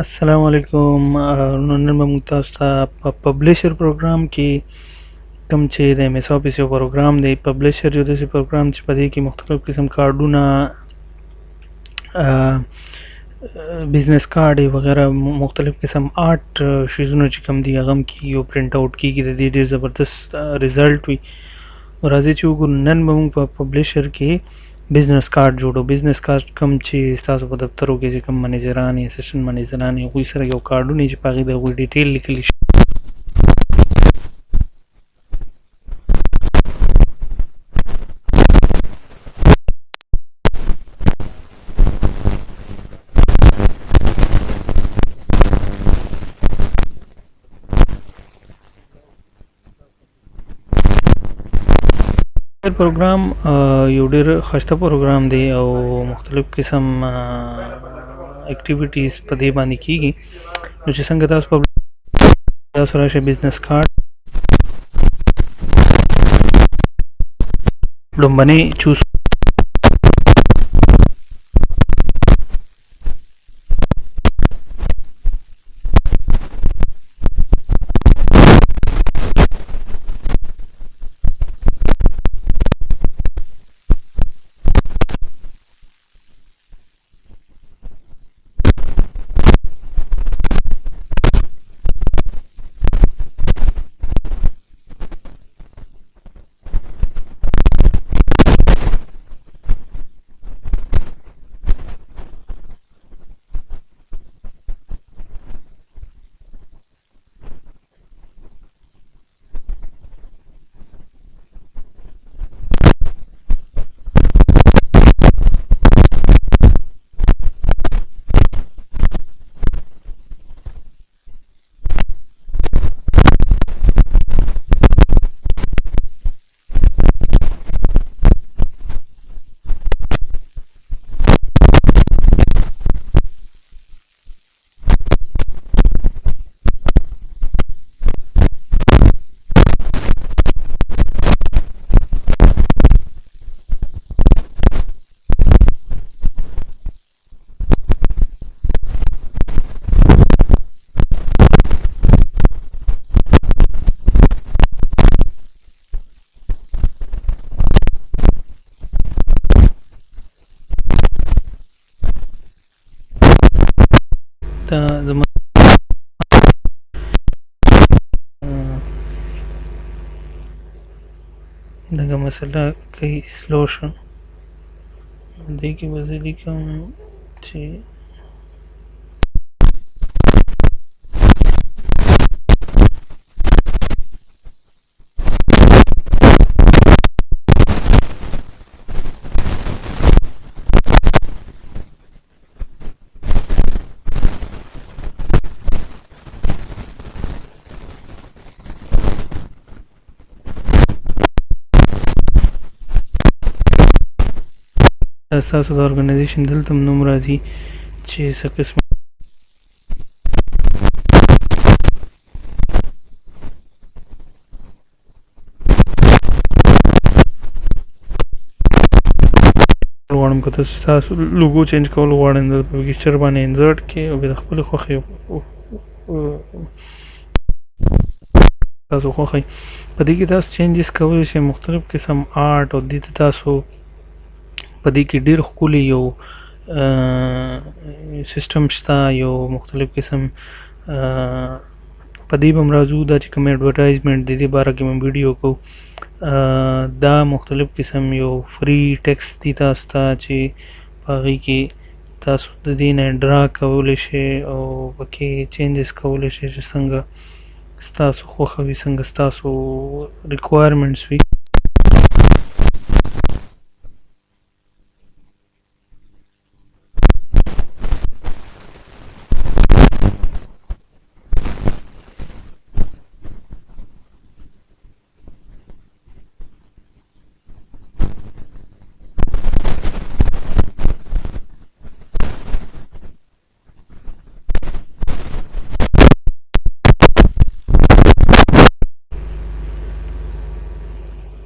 السلام علیکم. نن موږ تاسو ته په پبلشر پروګرام کې کوم چې د ایم ایس آفیس یو پروګرام دی. پبلشر یو داسې پروګرام چې په دې کې مختلف قسم کارډونه، بزنس کارډ وغیرہ، مختلف قسم آرټ شیزونه چې کوم دي هغه هم کېږي او پرنټ آوټ کېږي. د دې ډېر زبردست رزلټ وي. راځئ چې وګورو نن به موږ په پبلشر کې بزنس کارډ جوړو. بزنس کارډ کوم چې ستاسو په دفترو کې چې کوم منیجران یا اسسټنټ منیجران یې هغوی سره یو کارډونه چې په هغې د هغوی ډیټیل لیکلی شي. پروګرام یو ډېر ښایسته پروګرام دی او مختلف قسم اکټیویټیز په دې باندې کېږي. نو چې څنګه تاسو راشئ بزنس کارډ لومبنۍ چوز ته زما دغه مسله کوي سلو شو. دې کې به زه لیکم چې ستاسو د ارګنایزیشن دلته هم نوم راځي چې څه قسم غواړم. که تاسو لوګو چینج کول غواړئ نو په پکچر باندې انزرټ کې او بیا د خپلې خوښې تاسو خوښئ په دې کې تاسو چینجز کولی شئ. مختلف قسم آرټ او دې ته تاسو په دې کې ډېر ښکلی یو سیسټم شته. یو مختلف قسم په دې به هم راځو. دا چې کوم ایډورټایزمنټ د دې باره کې مو ویډیو کوو. دا مختلف قسم یو فری ټیکسټ دي تاسو ته چې په هغې کې تاسو د دې نه ډرا کولی شئ او پکې چینجز کولی شئ چې څنګه ستاسو خوښه وي، څنګه ستاسو ریکوایرمنټس وي.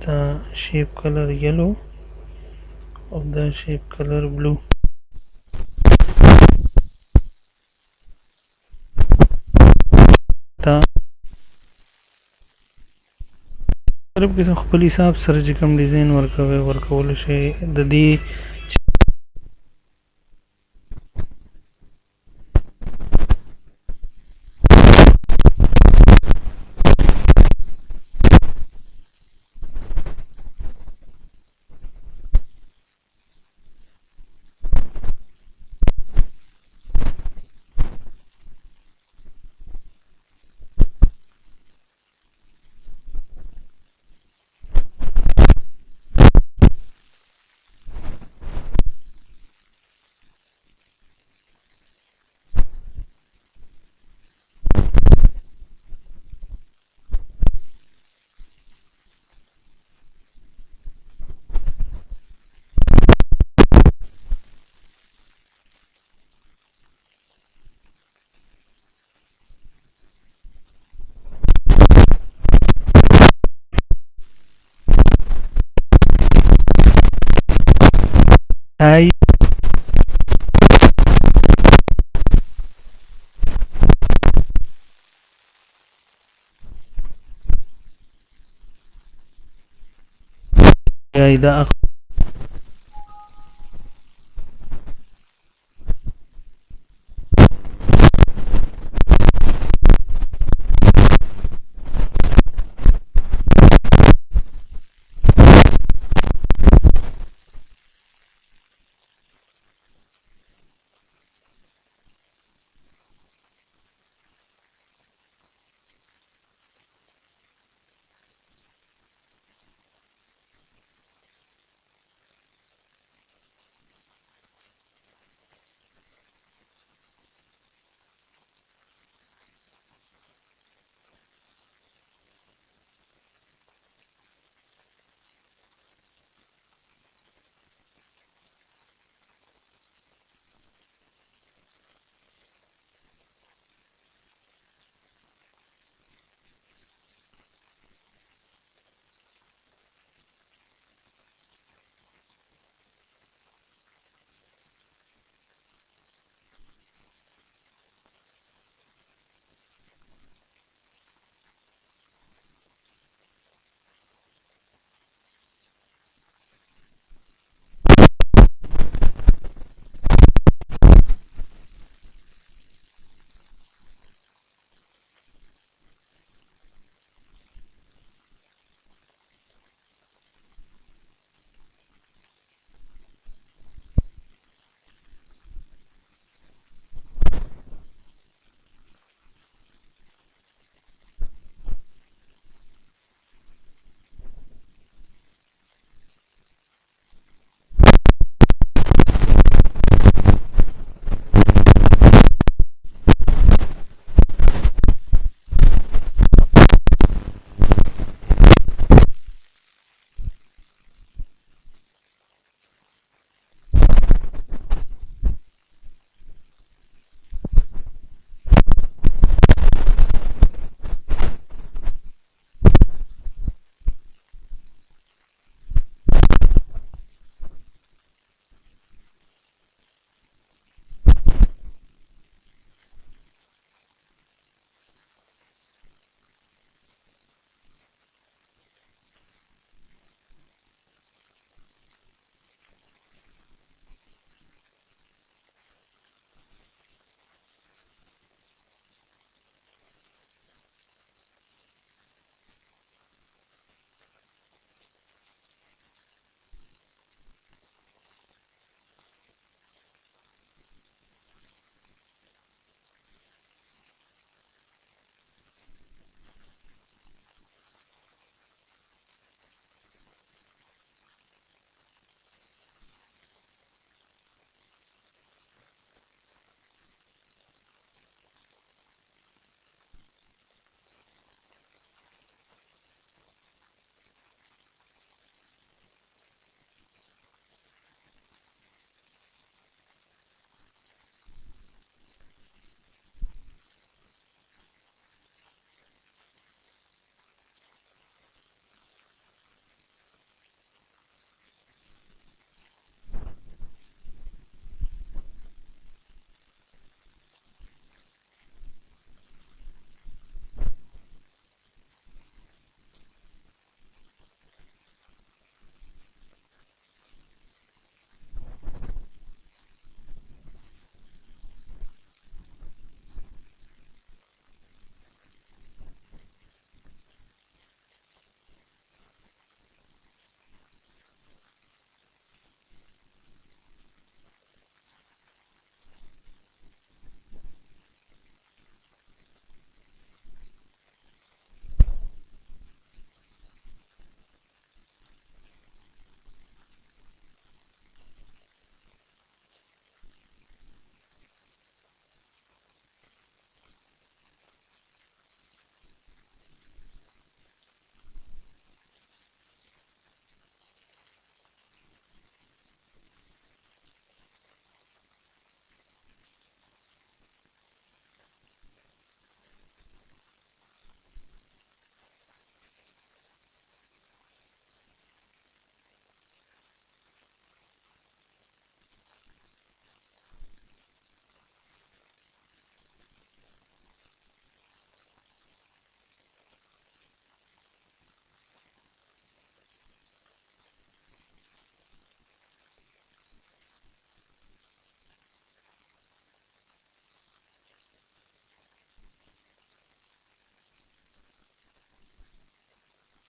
the shape color yellow, of the shape color blue. تا مختلف قسم خپل حساب سره چې کوم ډیزاین ورکول شي د دې تای یا دا